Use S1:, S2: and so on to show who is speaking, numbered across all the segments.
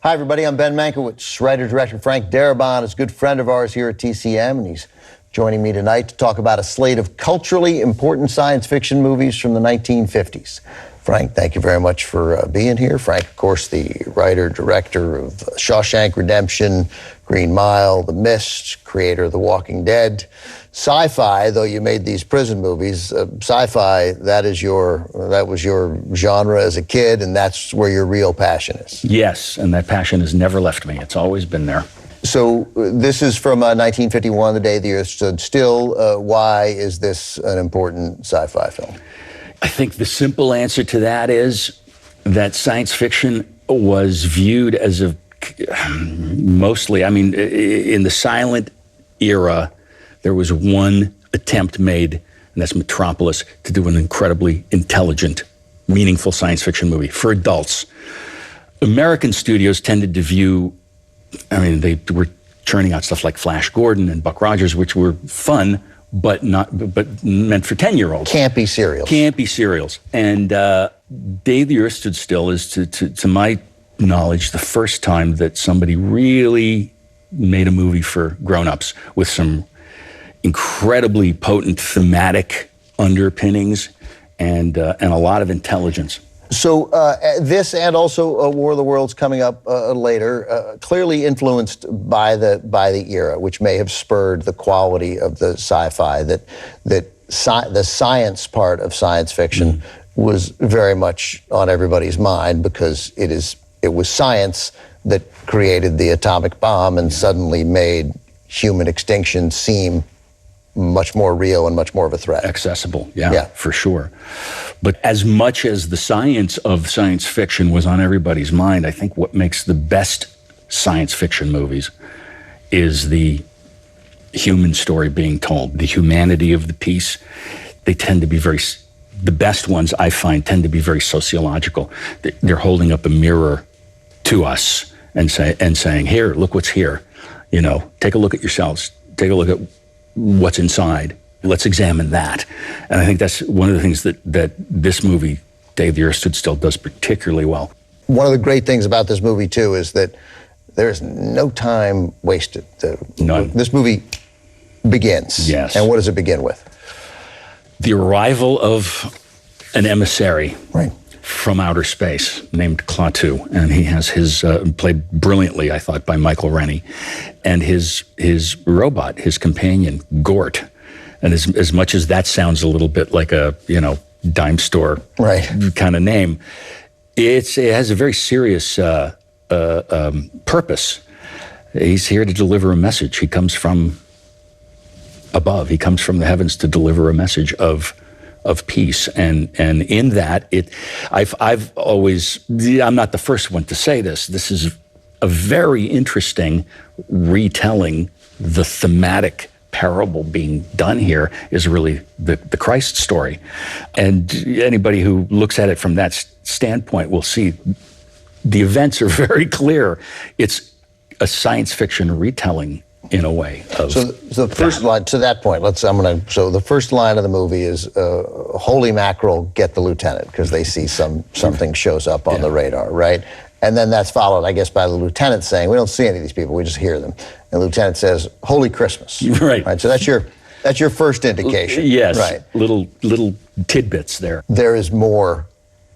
S1: Hi, everybody. I'm Ben Mankiewicz. Writer-director Frank Darabont is a good friend of ours here at TCM, and he's joining me tonight to talk about a slate of culturally important science fiction movies from the 1950s. Frank, thank you very much for being here. Frank, of course, the writer-director of Shawshank Redemption, Green Mile, The Mist, creator of The Walking Dead. Sci-fi, though you made these prison movies, sci-fi, that was your genre as a kid, and that's where your real passion is.
S2: Yes, and that passion has never left me. It's always been there.
S1: So this is from 1951, the day the Earth stood still. Why is this an important sci-fi film?
S2: I think the simple answer to that is that science fiction was viewed as mostly, in the silent era, there was one attempt made, and that's Metropolis, to do an incredibly intelligent, meaningful science fiction movie for adults. American studios tended to view, they were churning out stuff like Flash Gordon and Buck Rogers, which were fun, but meant for 10-year-olds.
S1: Campy serials.
S2: And Day the Earth Stood Still is, to my knowledge, the first time that somebody really made a movie for grown-ups with some incredibly potent thematic underpinnings and a lot of intelligence.
S1: So this and also War of the Worlds coming up later, clearly influenced by the era, which may have spurred the quality of the sci-fi, the science part of science fiction was very much on everybody's mind because it was science that created the atomic bomb and suddenly made human extinction seem much more real and much more of a threat.
S2: Accessible, yeah, for sure. But as much as the science of science fiction was on everybody's mind, I think what makes the best science fiction movies is the human story being told, the humanity of the piece. They tend to be the best ones I find tend to be very sociological. They're holding up a mirror to us and saying, here, look what's here. Take a look at yourselves. Take a look at what's inside. Let's examine that. And I think that's one of the things that this movie, Day the Earth Stood Still, does particularly well.
S1: One of the great things about this movie, too, is that there's no time wasted.
S2: None.
S1: This movie begins.
S2: Yes.
S1: And what does it begin with?
S2: The arrival of an emissary.
S1: Right.
S2: From outer space named Klaatu, and he has his played brilliantly, I thought, by Michael Rennie, and his robot, his companion Gort. And as much as that sounds a little bit like a dime store kind of name, it has a very serious purpose. He's here to deliver a message. He comes from above. He comes from the heavens to deliver a message of peace, and in that, I've always, I'm not the first one to say this. This is a very interesting retelling. The thematic parable being done here is really the Christ story, and anybody who looks at it from that standpoint will see the events are very clear. It's a science fiction retelling, in a way. So
S1: the first line, to that point, so the first line of the movie is, holy mackerel, get the lieutenant, because they see something shows up on the radar, right? And then that's followed, I guess, by the lieutenant saying, we don't see any of these people, we just hear them. And the lieutenant says, holy Christmas. Right? So that's your first indication.
S2: Yes,
S1: right.
S2: Little tidbits there.
S1: There is more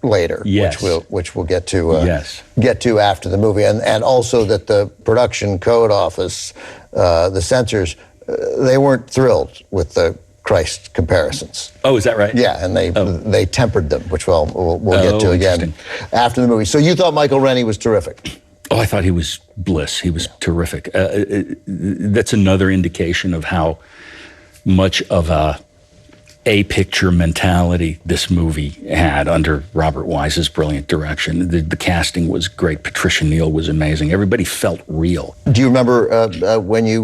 S1: later,
S2: yes.
S1: which we'll get to after the movie, and also that the production code office, the censors, they weren't thrilled with the Christ comparisons.
S2: Oh, is that right?
S1: Yeah, and they tempered them, which we'll get to again after the movie. So you thought Michael Rennie was terrific?
S2: Oh, I thought he was bliss. He was terrific. That's another indication of how much of a picture mentality this movie had under Robert Wise's brilliant direction. The casting was great. Patricia Neal was amazing. Everybody felt real.
S1: Do you remember when you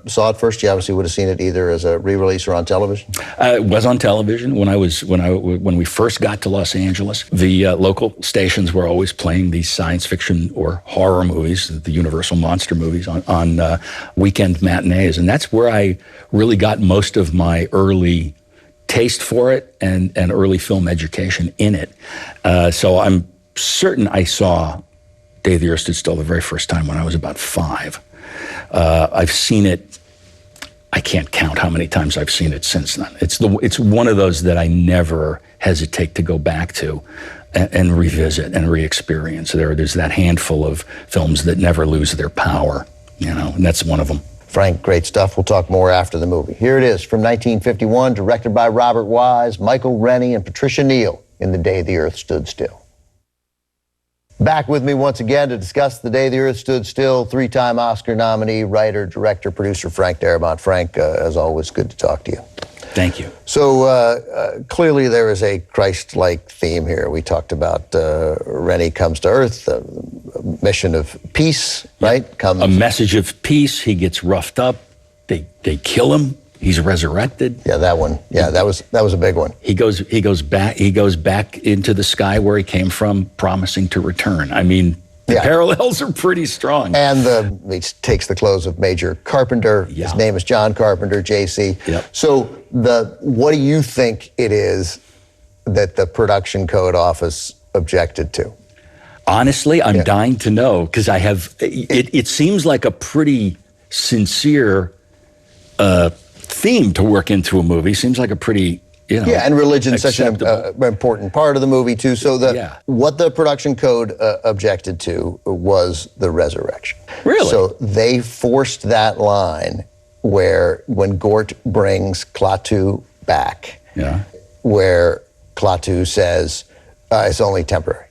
S1: saw it first? You obviously would have seen it either as a re-release or on television.
S2: It was on television when we first got to Los Angeles. The local stations were always playing these science fiction or horror movies, the Universal monster movies, on weekend matinees, and that's where I really got most of my early taste for it and early film education in it. So I'm certain I saw Day the Earth Stood Still the very first time when I was about 5. I've seen it, I can't count how many times I've seen it since then. It's one of those that I never hesitate to go back to and revisit and re-experience. There's that handful of films that never lose their power, and that's one of them.
S1: Frank, great stuff. We'll talk more after the movie. Here it is from 1951, directed by Robert Wise, Michael Rennie, and Patricia Neal in The Day the Earth Stood Still. Back with me once again to discuss The Day the Earth Stood Still, 3-time Oscar nominee, writer, director, producer Frank Darabont. Frank, as always, good to talk to you.
S2: Thank you.
S1: So clearly there is a Christ-like theme here. We talked about Rennie comes to Earth, a mission of peace, right?
S2: A message of peace. He gets roughed up. They kill him. He's resurrected.
S1: Yeah, that one. Yeah, that was a big one.
S2: He goes back into the sky where he came from, promising to return. I mean, the parallels are pretty strong.
S1: And he takes the clothes of Major Carpenter.
S2: Yeah.
S1: His name is John Carpenter, J.C.
S2: Yep.
S1: So what do you think it is that the production code office objected to?
S2: Honestly, I'm dying to know, because I have. It seems like a pretty sincere theme to work into a movie. Seems like a pretty.
S1: And religion's such an important part of the movie, too. So what the production code objected to was the resurrection.
S2: Really?
S1: So they forced that line where when Gort brings Klaatu back, where Klaatu says, it's only temporary.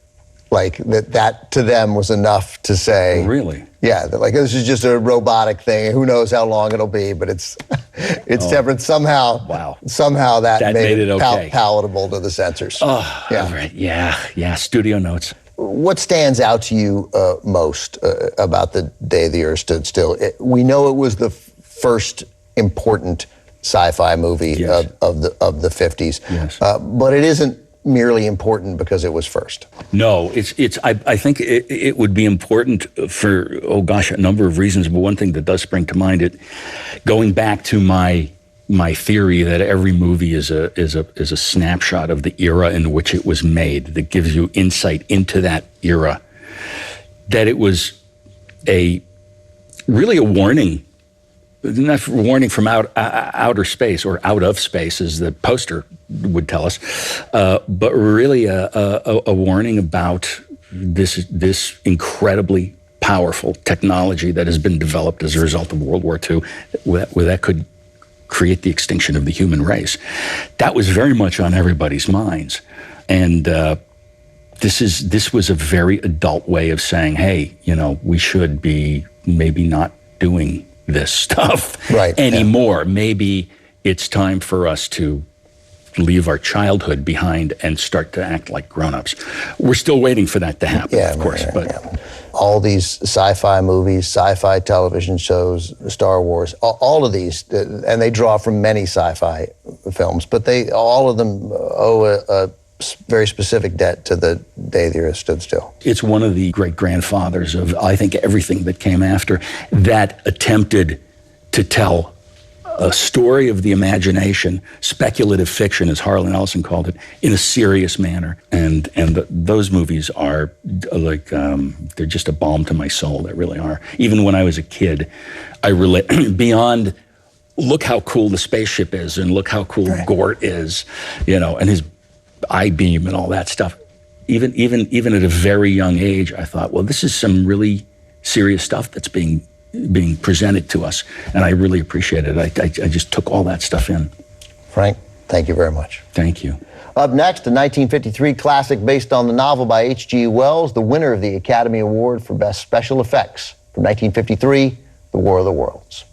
S1: Like, that to them was enough to say...
S2: Really?
S1: Yeah, like, this is just a robotic thing. Who knows how long it'll be, but it's tempered somehow.
S2: Wow.
S1: Somehow that made it
S2: okay.
S1: Palatable to the censors.
S2: Oh, right. Yeah, studio notes.
S1: What stands out to you most about The Day the Earth Stood Still? We know it was the first important sci-fi movie of the 50s, but it isn't merely important because it was first.
S2: No, I think it would be important for a number of reasons. But one thing that does spring to mind, going back to my theory that every movie is a snapshot of the era in which it was made, that gives you insight into that era. That it was really a warning. Not a warning from outer space, or out of space, as the poster would tell us, but really a warning about this incredibly powerful technology that has been developed as a result of World War II, where that could create the extinction of the human race. That was very much on everybody's minds, and this was a very adult way of saying, hey, we should be maybe not doing this stuff anymore. Maybe it's time for us to leave our childhood behind and start to act like grown-ups. We're still waiting for that to happen, of course. But
S1: all these sci-fi movies, sci-fi television shows, Star Wars, all of these, and they draw from many sci-fi films, but all of them owe a very specific debt to The Day the Earth Stood Still.
S2: It's one of the great-grandfathers of, I think, everything that came after, that attempted to tell a story of the imagination, speculative fiction, as Harlan Ellison called it, in a serious manner. And those movies are like, they're just a balm to my soul. They really are. Even when I was a kid, I relate beyond, look how cool the spaceship is, and look how cool Gort is, and his I-beam and all that stuff. Even at a very young age, I thought, well, this is some really serious stuff that's being presented to us, and I really appreciate it. I just took all that stuff in.
S1: Frank, thank you very much.
S2: Thank you.
S1: Up next, a 1953 classic based on the novel by H.G. Wells, the winner of the Academy Award for Best Special Effects. From 1953, The War of the Worlds.